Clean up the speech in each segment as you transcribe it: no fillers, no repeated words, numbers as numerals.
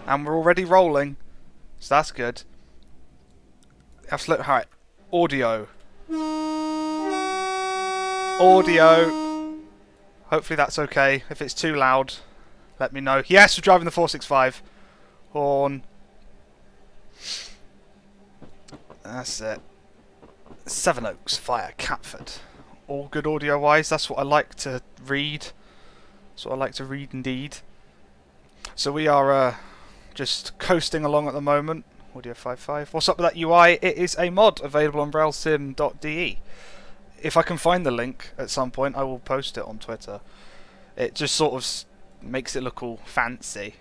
And we're already rolling. So that's good. Absolutely. Alright. Audio. Audio. Hopefully that's okay. If it's too loud, let me know. Yes, we're driving the 465. Horn. That's it. Seven Oaks via Catford. All good audio wise. That's what I like to read. That's what I like to read indeed. So we are just coasting along at the moment. Audio 5.5. What's up with that UI? It is a mod available on railsim.de. If I can find the link at some point, I will post it on Twitter. It just sort of makes it look all fancy.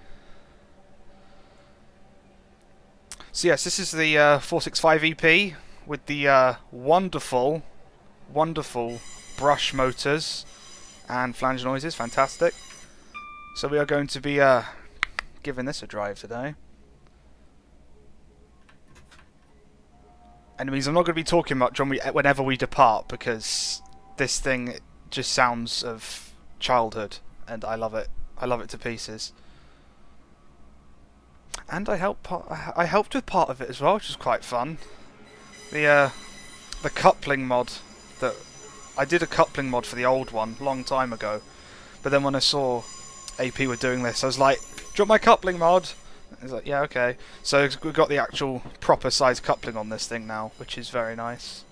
So yes, this is the 465 EP with the wonderful, wonderful brush motors and flange noises. Fantastic. So we are going to be giving this a drive today. And it means I'm not going to be talking much whenever we depart, because this thing just sounds of childhood, and I love it. I love it to pieces. And I helped with part of it as well, which was quite fun. The coupling mod that I did a coupling mod for the old one a long time ago, but then when I saw AP were doing this, I was like, drop my coupling mod. He's like, yeah, okay. So we've got the actual proper size coupling on this thing now, which is very nice.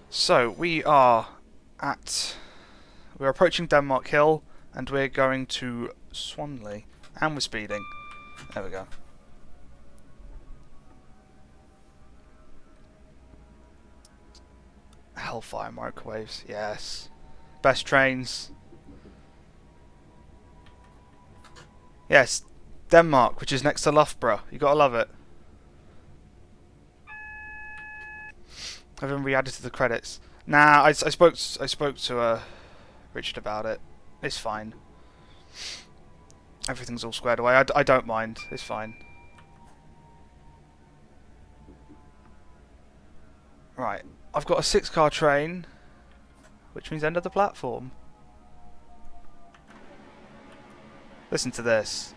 So we're approaching Denmark Hill, and we're going to Swanley, and we're speeding. There we go. Hellfire microwaves, yes. Best trains. Yes, Denmark, which is next to Loughborough. You gotta love it. I've been re-added to the credits. Nah, I spoke to Richard about it. It's fine. Everything's all squared away. I don't mind. It's fine. Right, I've got a 6-car train, which means end of the platform. Listen to this.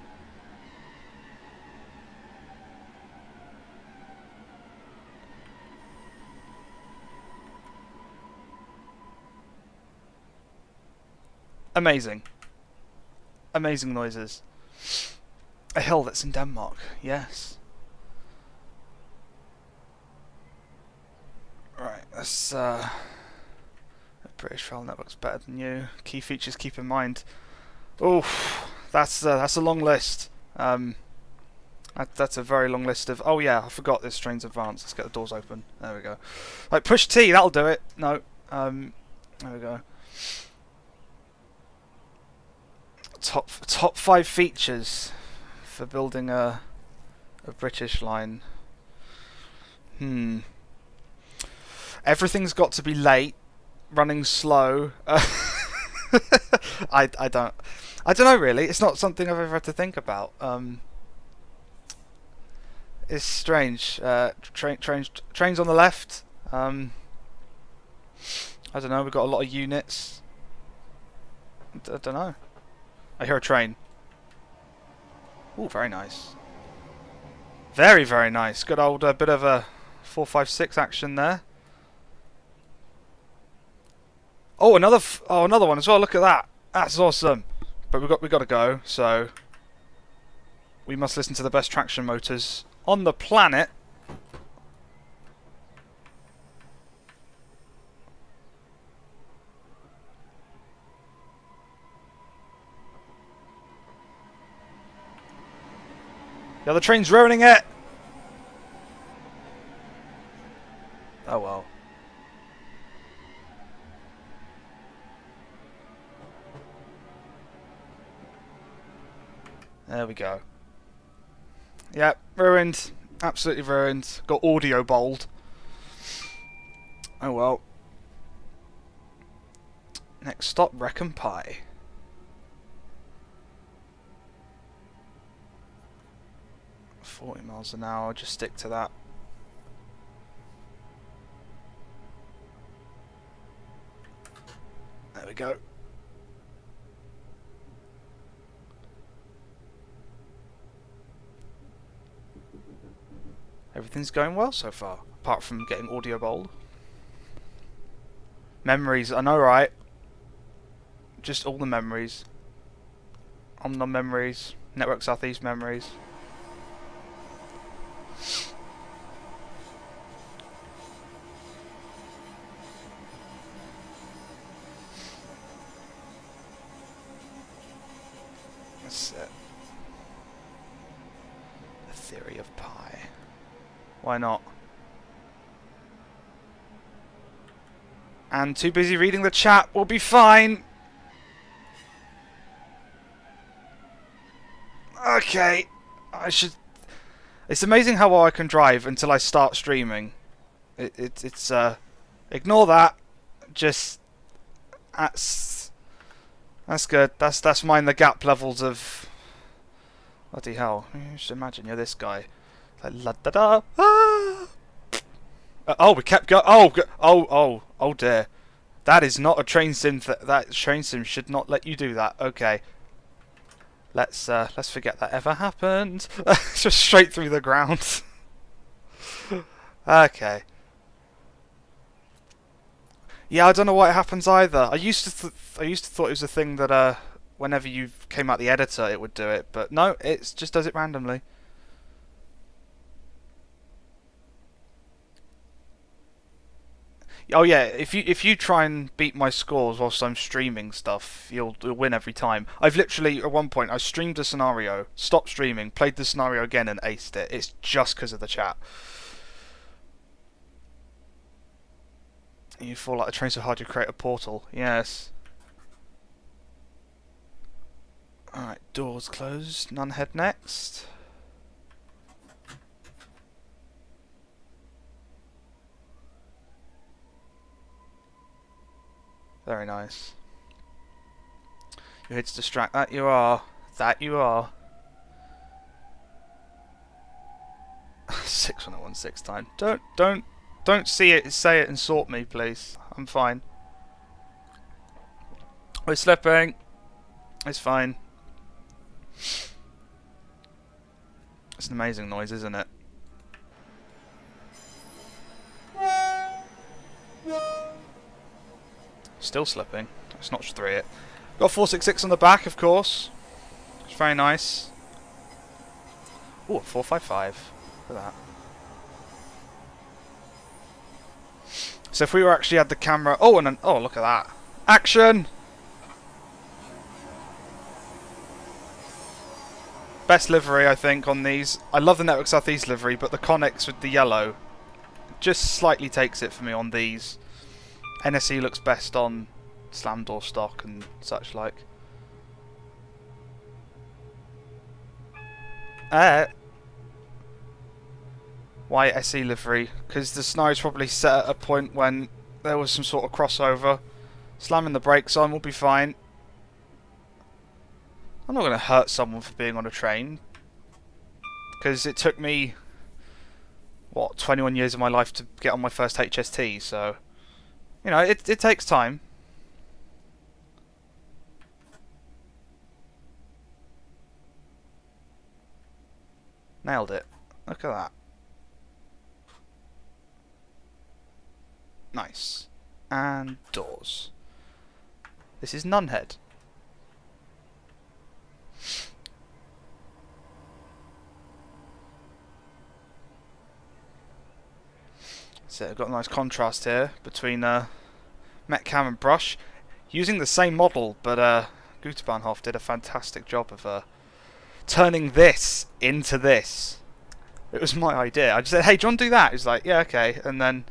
Amazing. Amazing noises. A hill that's in Denmark, yes. Right, that's British Rail Network's better than you. Key features keep in mind. Oof, that's a long list. That's a very long list of. Oh yeah, I forgot this train's advanced. Let's get the doors open. There we go. Like push T, that'll do it. No, there we go. Top 5 features for building a British line. Everything's got to be late, running slow. I don't know really. It's not something I've ever had to think about. It's strange. Trains on the left. I don't know. We've got a lot of units. I don't know. I hear a train. Ooh, very nice. Very, very nice. Good old bit of a 456 action there. Oh, another one as well. Look at that. That's awesome. But we got to go. So we must listen to the best traction motors on the planet. The other train's ruining it. Oh well. There we go. Yep, ruined. Absolutely ruined. Got audio bold. Oh well. Next stop, Wreckham Pie. 40 miles an hour, just stick to that. There we go. Everything's going well so far, apart from getting audio bold. Memories, I know, right? Just all the memories. Omnom memories, Network Southeast memories. That's it. The theory of pi. Why not? And too busy reading the chat, we'll be fine. Okay, I should. It's amazing how well I can drive until I start streaming. It's ignore that. Just that's good. That's mine. The gap levels of bloody hell. You should imagine you're this guy. Like la da da. Ah! Oh, we kept going. Oh dear. That is not a train sim. That train sim should not let you do that. Okay. Let's forget that ever happened. Just straight through the ground. Okay. Yeah, I don't know why it happens either. I used to thought it was a thing that whenever you came out the editor it would do it, but no, it just does it randomly. Oh yeah, if you try and beat my scores whilst I'm streaming stuff, you'll win every time. I've literally, at one point, I streamed a scenario, stopped streaming, played the scenario again and aced it. It's just because of the chat. You fall like a train so hard you create a portal. Yes. Alright, doors closed. None head next. Very nice. You're here to distract. That you are. That you are. 61016 time. Don't see it, say it and sort me, please. I'm fine. We're slipping. It's fine. It's an amazing noise, isn't it? Still slipping. Let's notch 3 it. Got 466 on the back, of course. It's very nice. Ooh, 455. Look at that. So if we were actually had the camera... Oh, and oh, look at that. Action! Best livery, I think, on these. I love the Network Southeast livery, but the Connex with the yellow just slightly takes it for me on these. NSE looks best on slam door stock and such like. Why SE livery? Because the scenario's probably set at a point when there was some sort of crossover. Slamming the brakes on will be fine. I'm not going to hurt someone for being on a train. Because it took me, what, 21 years of my life to get on my first HST, so... You know, it takes time. Nailed it. Look at that. Nice. And doors. This is Nunhead. So I've got a nice contrast here between Metcam and Brush. Using the same model, but Guterbahnhof did a fantastic job of turning this into this. It was my idea. I just said, hey, do you want to do that? He's like, yeah, okay. And then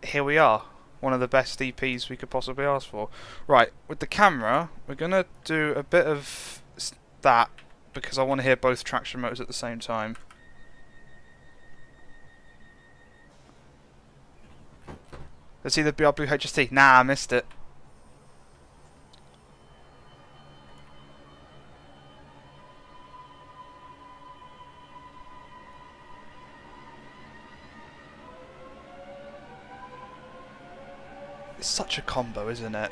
here we are. One of the best EPs we could possibly ask for. Right, with the camera, we're going to do a bit of that because I want to hear both traction motors at the same time. Let's see the BR Blue HST. Nah, I missed it. It's such a combo, isn't it?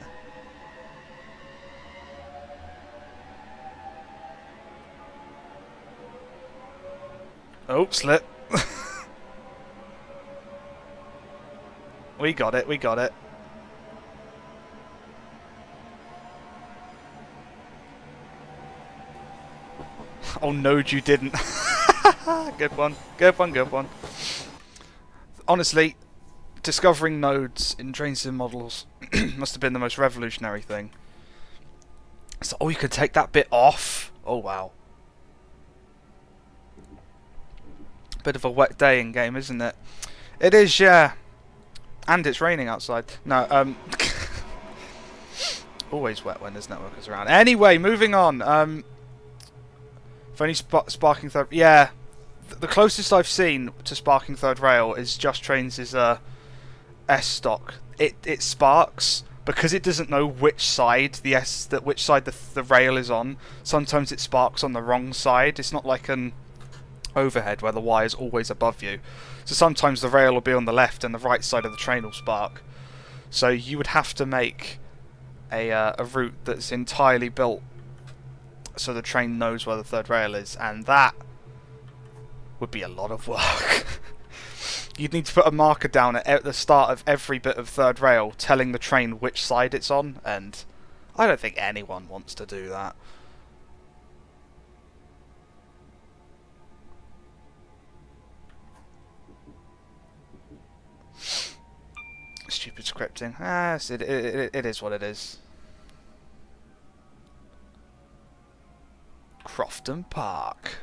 Oh, slip. We got it, we got it. Oh no, you didn't. Good one, good one, good one. Honestly, discovering nodes in train sim models must have been the most revolutionary thing. So, oh, you could take that bit off. Oh wow. Bit of a wet day in game, isn't it? It is, yeah. And it's raining outside. No, always wet when there's networkers around. Anyway, moving on. If only sparking third... Yeah. The closest I've seen to sparking third rail is Just Trains' S-Stock. It sparks because it doesn't know which side the rail is on. Sometimes it sparks on the wrong side. It's not like an overhead where the wire is always above you. So sometimes the rail will be on the left and the right side of the train will spark. So you would have to make a route that's entirely built so the train knows where the third rail is, and that would be a lot of work. You'd need to put a marker down at the start of every bit of third rail telling the train which side it's on, and I don't think anyone wants to do that. Stupid scripting. It is what it is. Crofton Park.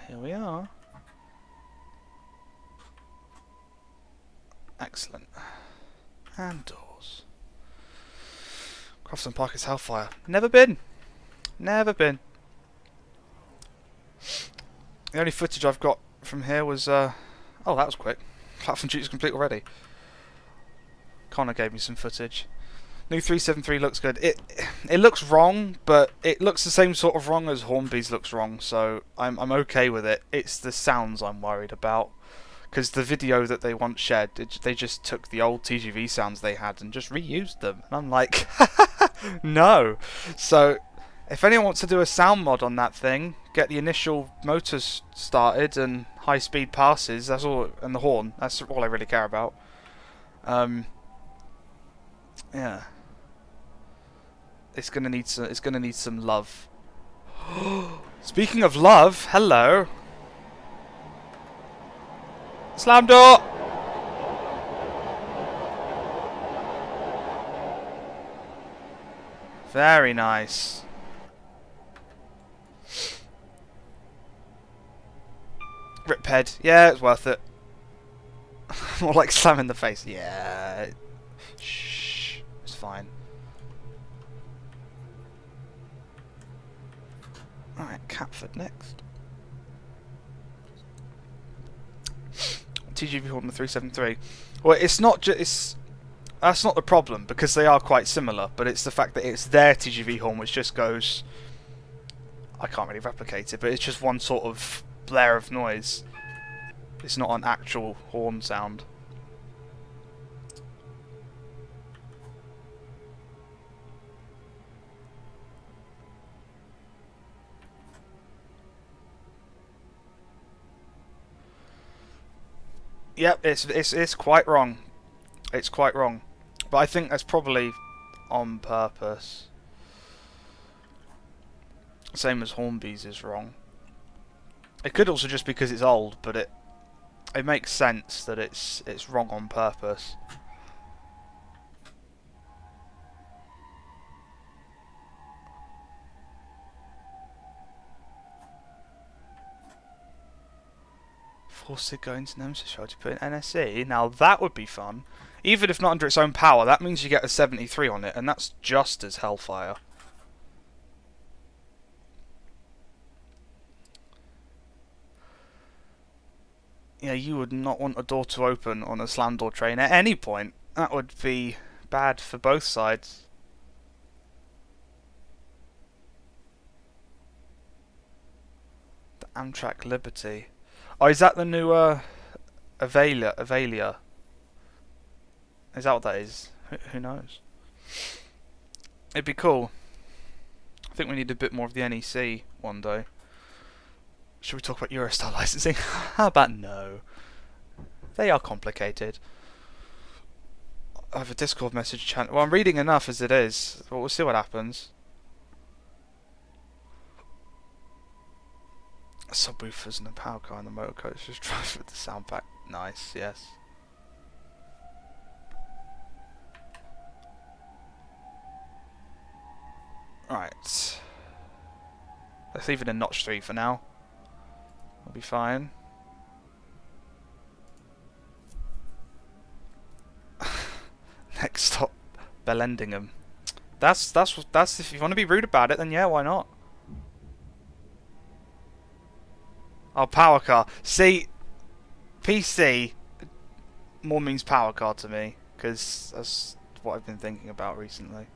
Here we are. Excellent. And doors. Crofton Park is Hellfire. Never been. Never been. The only footage I've got from here was, oh, that was quick. Platform duty is complete already. Connor gave me some footage. New 373 looks good. It looks wrong, but it looks the same sort of wrong as Hornby's looks wrong, so I'm okay with it. It's the sounds I'm worried about. Because the video that they once shared, they just took the old TGV sounds they had and just reused them. And I'm like, no. So, if anyone wants to do a sound mod on that thing, get the initial motors started and high-speed passes. That's all, and the horn. That's all I really care about. Yeah. It's gonna need some love. Speaking of love, hello. Slam door! Very nice. Rip head. Yeah, it's worth it. More like slam in the face. Yeah. Shh. It's fine. Alright, Catford next. TGV Horn 373. Well, it's not just. That's not the problem, because they are quite similar, but it's the fact that it's their TGV horn which just goes... I can't really replicate it, but it's just one sort of blare of noise. It's not an actual horn sound. Yep, it's quite wrong. It's quite wrong. But I think that's probably on purpose. Same as Hornby's is wrong. It could also just because it's old, but it makes sense that it's wrong on purpose. Force it going to Nemesis Show to put in NSE. Now that would be fun. Even if not under its own power, that means you get a 73 on it, and that's just as Hellfire. Yeah, you would not want a door to open on a slam door train at any point. That would be bad for both sides. The Amtrak Liberty. Oh, is that the new Avelia? Is that what that is? Who knows? It'd be cool. I think we need a bit more of the NEC one day. Should we talk about Eurostar licensing? How about no? They are complicated. I have a Discord message channel. Well, I'm reading enough as it is, but we'll see what happens. Subwoofers and a power car and the motor coach just drive with the sound pack. Nice, yes. Right. Let's leave it in Notch 3 for now. We'll be fine. Next stop, Bellendingham. That's if you want to be rude about it, then yeah, why not? Oh, power car. See, PC more means power car to me, because that's what I've been thinking about recently.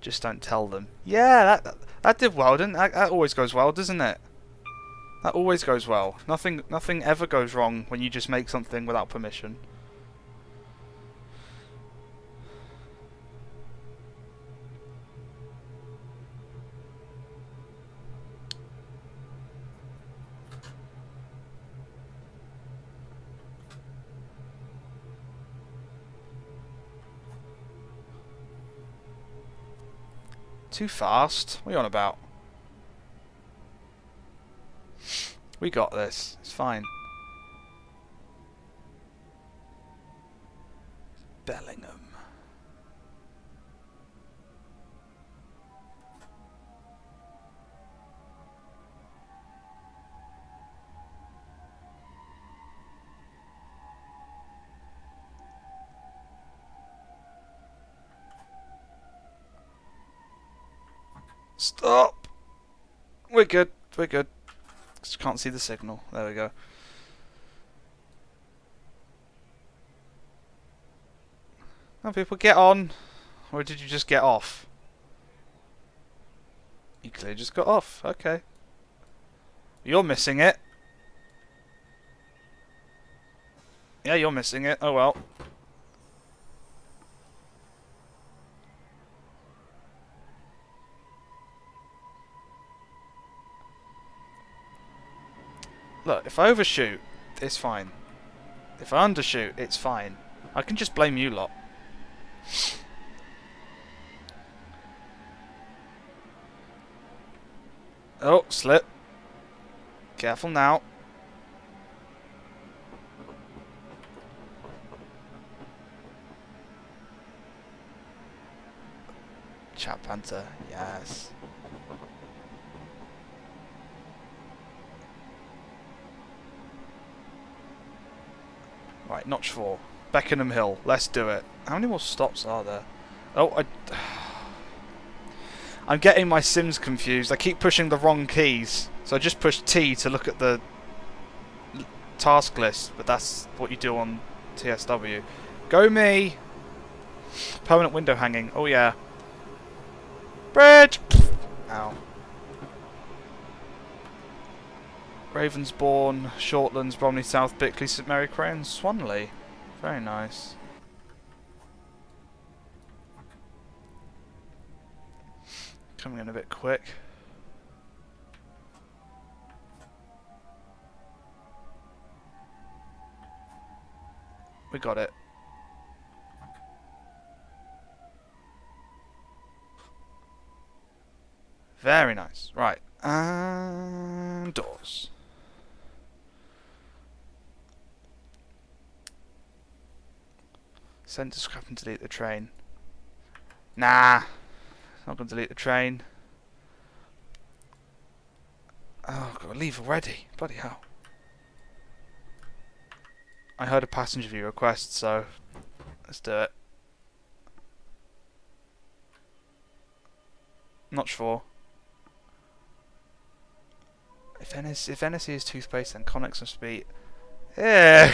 Just don't tell them. Yeah, that did well, didn't that? That always goes well, doesn't it? That always goes well. Nothing ever goes wrong when you just make something without permission. Too fast? What are you on about? We got this. It's fine. Bellingham. Stop! We're good. We're good. Just can't see the signal. There we go. Now people, get on. Or did you just get off? You clearly just got off. Okay. You're missing it. Yeah, you're missing it. Oh well. Look, if I overshoot, it's fine. If I undershoot, it's fine. I can just blame you lot. Oh, slip. Careful now. Chat Panther, yes. Right, Notch 4. Beckenham Hill. Let's do it. How many more stops are there? Oh, I'm getting my Sims confused. I keep pushing the wrong keys. So I just pushed T to look at the task list, but that's what you do on TSW. Go me! Permanent window hanging. Oh yeah. Bridge! Ow. Ravensbourne, Shortlands, Bromley South, Bickley, St Mary Cray and Swanley. Very nice. Coming in a bit quick. We got it. Very nice. Right. And doors. Send to scrap and delete the train. Nah. Not going to delete the train. Oh, I've got to leave already. Bloody hell. I heard a passenger view request, so let's do it. Not sure. If NSE is toothpaste, then Connex must be... Yeah.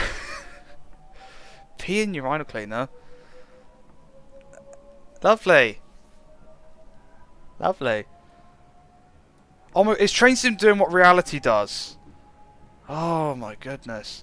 Pee in urinal cleaner. Lovely. Lovely. Oh my, is Train Sim doing what reality does? Oh my goodness.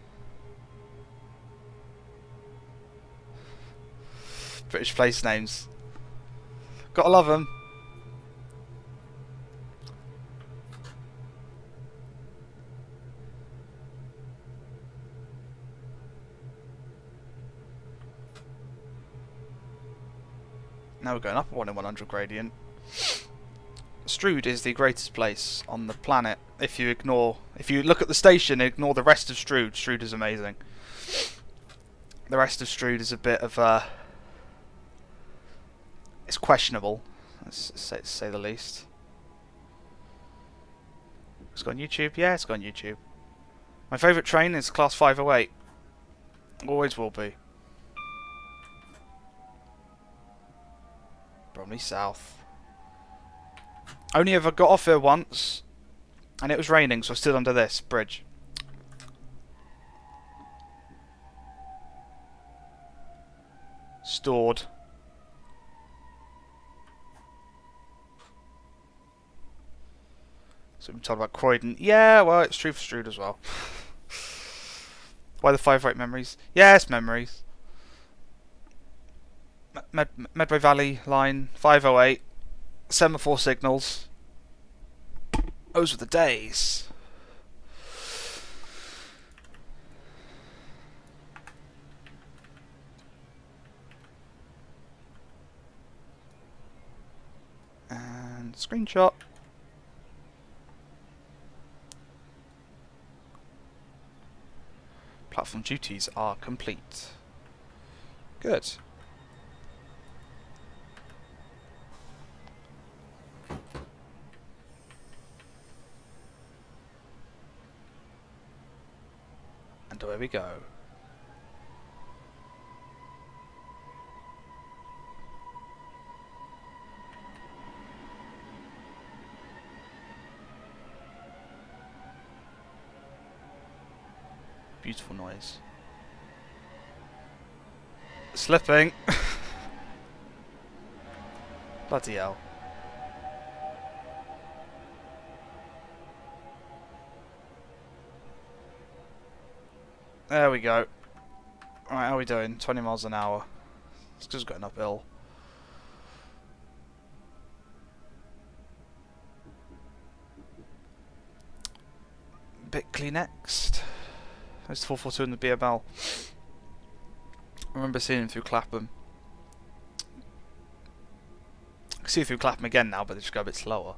British place names. Gotta love them. Now we're going up a 1 in 100 gradient. Strood is the greatest place on the planet. If you look at the station and ignore the rest of Strood, Strood is amazing. The rest of Strood is a bit of it's questionable, let's say the least. It's got on YouTube? Yeah, it's got on YouTube. My favourite train is Class 508. Always will be. Bromley South. Only ever got off here once, and it was raining, so I stood under this bridge. Stored. So we've talked about Croydon. Yeah, well, it's true for Strood as well. Why the 508 memories? Yes, memories. Medway Valley line, 508. Semaphore signals. Those were the days. And screenshot. Platform duties are complete. Good. And away we go. Beautiful noise. Slipping. Bloody hell. There we go. Right, how are we doing? 20 miles an hour. It's just going uphill. Bickley next. There's 442 in the BML. I remember seeing him through Clapham. I can see through Clapham again now, but they just go a bit slower.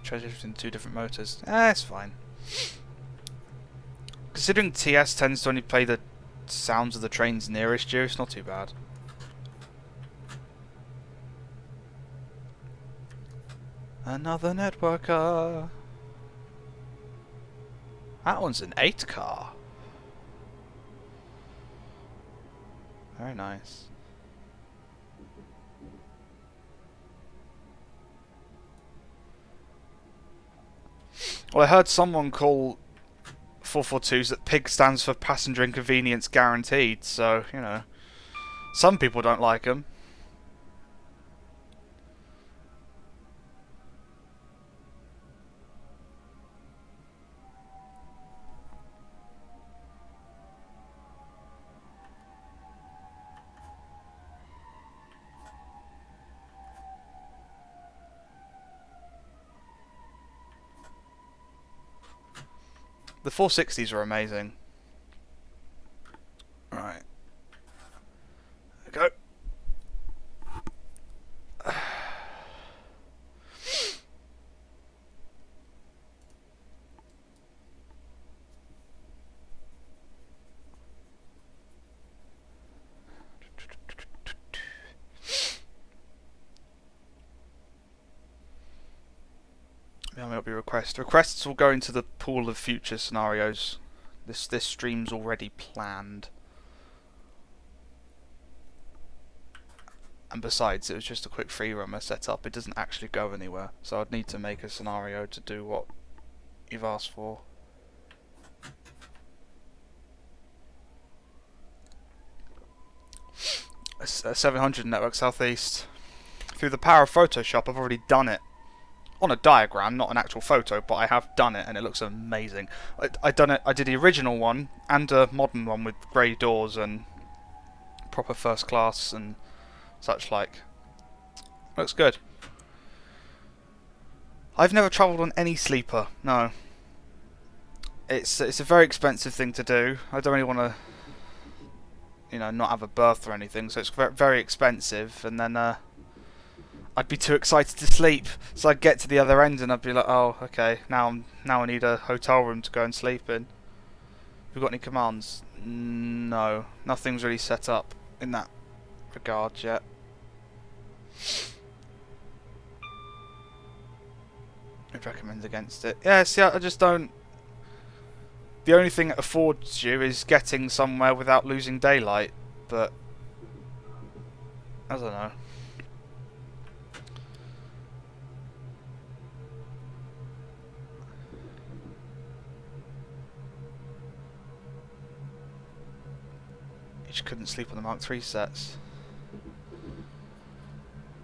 Treasure between two different motors. It's fine. Considering TS tends to only play the sounds of the trains nearest you, it's not too bad. Another networker. That one's an 8 car. Very nice. Well, I heard someone call 442s that PIG stands for Passenger Inconvenience Guaranteed, so, you know, some people don't like them. The 460s are amazing. Right. There we go. There may not be requests. Requests will go into the pool of future scenarios. This stream's already planned. And besides, it was just a quick free roam I set up. It doesn't actually go anywhere. So I'd need to make a scenario to do what you've asked for. A 700 network southeast. Through the power of Photoshop, I've already done it. On a diagram, not an actual photo, but I have done it and it looks amazing. I did the original one and a modern one with grey doors and proper first class and such like. Looks good. I've never travelled on any sleeper, no. It's a very expensive thing to do. I don't really want to, you know, not have a berth or anything, so it's very expensive, and then I'd be too excited to sleep, so I'd get to the other end and I'd be like, oh, okay, now I need a hotel room to go and sleep in. Have you got any commands? No, nothing's really set up in that regard yet. I'd recommend against it. Yeah, see, I just don't... The only thing it affords you is getting somewhere without losing daylight, but... I don't know. You just couldn't sleep on the Mark III sets.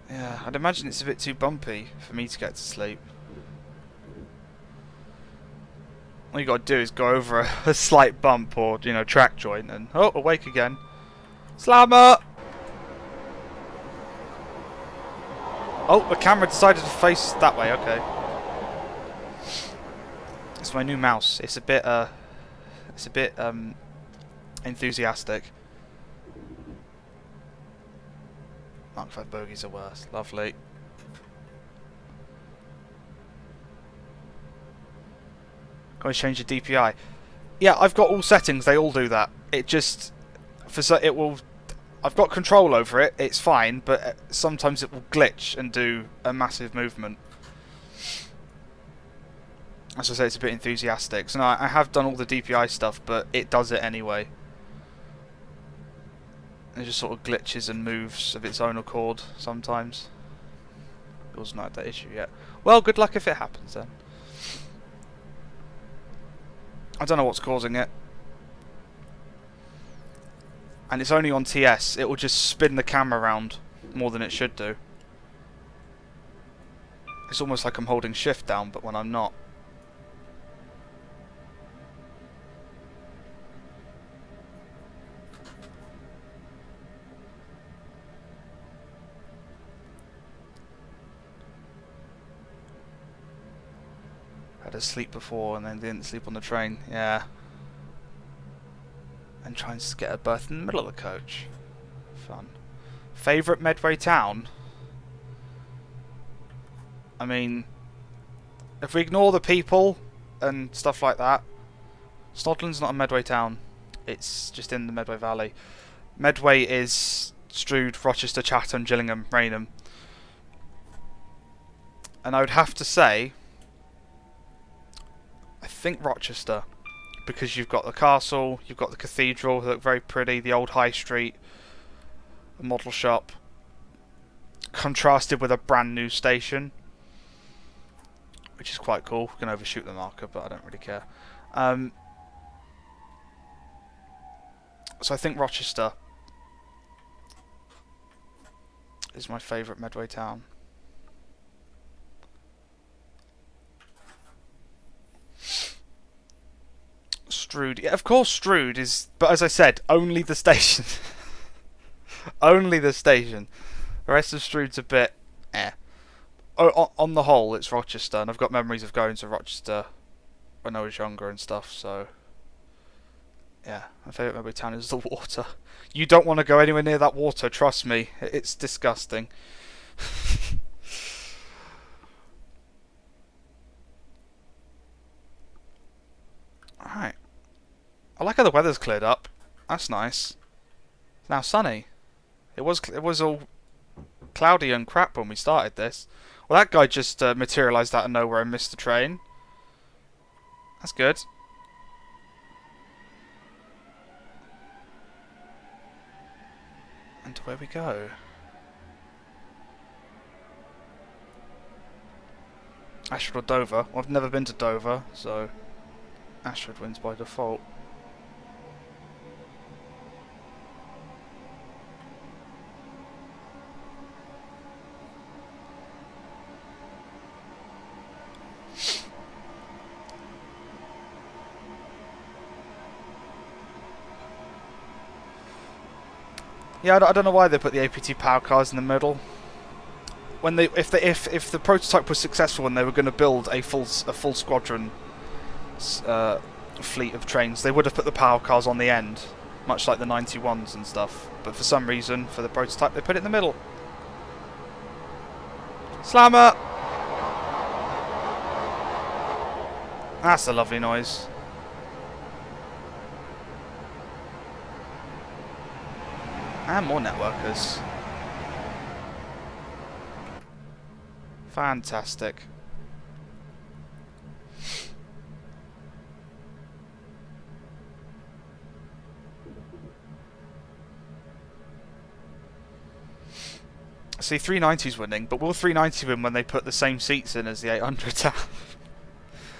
Yeah, I'd imagine it's a bit too bumpy for me to get to sleep. All you got to do is go over a slight bump or, you know, track joint and... Oh, awake again. Slammer! Oh, the camera decided to face that way, okay. It's my new mouse. It's a bit enthusiastic. Mark V bogies are worse. Lovely. Can I change the DPI? Yeah, I've got all settings. They all do that. It just... it will... I've got control over it. It's fine, but sometimes it will glitch and do a massive movement. As I say, it's a bit enthusiastic. So no, I have done all the DPI stuff, but it does it anyway. It just sort of glitches and moves of its own accord sometimes. It wasn't had that issue yet. Well, good luck if it happens then. I don't know what's causing it. And it's only on TS. It will just spin the camera around more than it should do. It's almost like I'm holding shift down, but when I'm not. Had to sleep before and then didn't sleep on the train. Yeah. And trying to get a berth in the middle of the coach. Fun. Favourite Medway town? I mean, if we ignore the people and stuff like that, Snodland's not a Medway town. It's just in the Medway Valley. Medway is Strood, Rochester, Chatham, Gillingham, Rainham. And I would have to say, I think Rochester. Because you've got the castle, you've got the cathedral, they look very pretty, the old high street, a model shop, contrasted with a brand new station, which is quite cool. We can overshoot the marker, but I don't really care. So I think Rochester is my favourite Medway town. Strood. Yeah, of course Strood is... But as I said, only the station. Only the station. The rest of Strood's a bit... eh. On the whole, it's Rochester, and I've got memories of going to Rochester when I was younger and stuff, so... Yeah, my favourite Medway town is the water. You don't want to go anywhere near that water, trust me. It's disgusting. Alright. I like how the weather's cleared up. That's nice. It's now sunny. It was all cloudy and crap when we started this. Well, that guy just materialised out of nowhere and missed the train. That's good. And where we go? Ashford or Dover. Well, I've never been to Dover, so Ashford wins by default. Yeah, I don't know why they put the APT power cars in the middle. When if the prototype was successful and they were going to build a full squadron fleet of trains, they would have put the power cars on the end, much like the 91s and stuff. But for some reason, for the prototype, they put it in the middle. Slammer! That's a lovely noise. And more networkers. Fantastic. See, 390's winning, but will 390 win when they put the same seats in as the 800 have?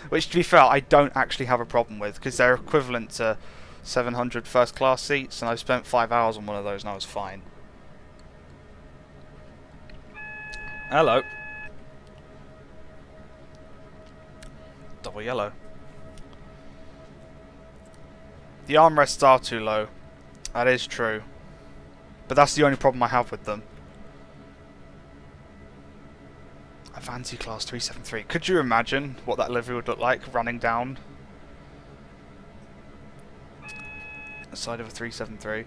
Which, to be fair, I don't actually have a problem with, because they're equivalent to 700 first class seats, and I've spent 5 hours on one of those and I was fine. Hello. Double yellow. The armrests are too low. That is true. But that's the only problem I have with them. A fancy class 373. Could you imagine what that livery would look like running down the side of a 373?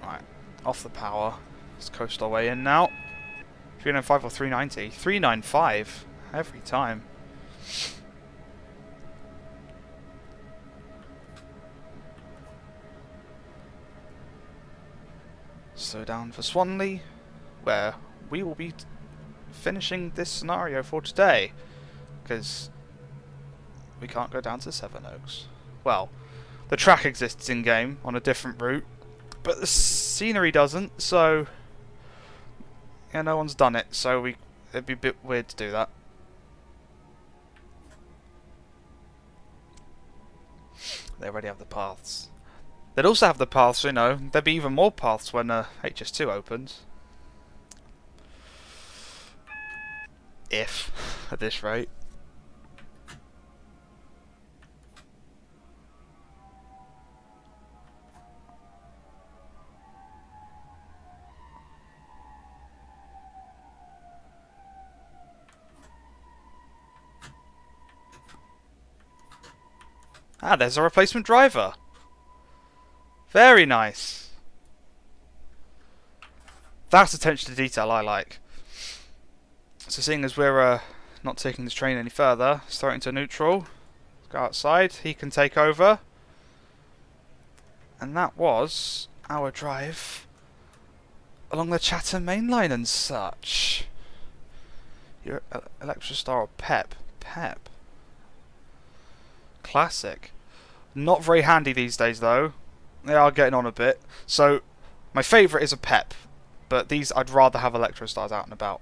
Right, off the power. Let's coast our way in now. 395 or 390? 395 every time. So down for Swanley, where we will be finishing this scenario for today, because we can't go down to Sevenoaks. Well, the track exists in game on a different route, but the scenery doesn't. So yeah, no one's done it. So it'd be a bit weird to do that. They already have the paths. They'd also have the paths, you know, there'd be even more paths when HS2 opens. If, at this rate. Ah, there's a replacement driver. Very nice. That's attention to detail I like. So seeing as we're not taking this train any further, starting to neutral. Let's go outside. He can take over. And that was our drive along the Chatham main line and such. Your Electrostar or Pep? Pep. Classic. Not very handy these days though. They are getting on a bit. So, my favourite is a Pep, but these I'd rather have Electrostars out and about.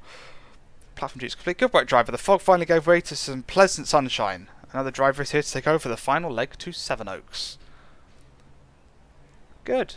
Platform G is complete. Good work, driver. The fog finally gave way to some pleasant sunshine. Another driver is here to take over the final leg to Sevenoaks. Good.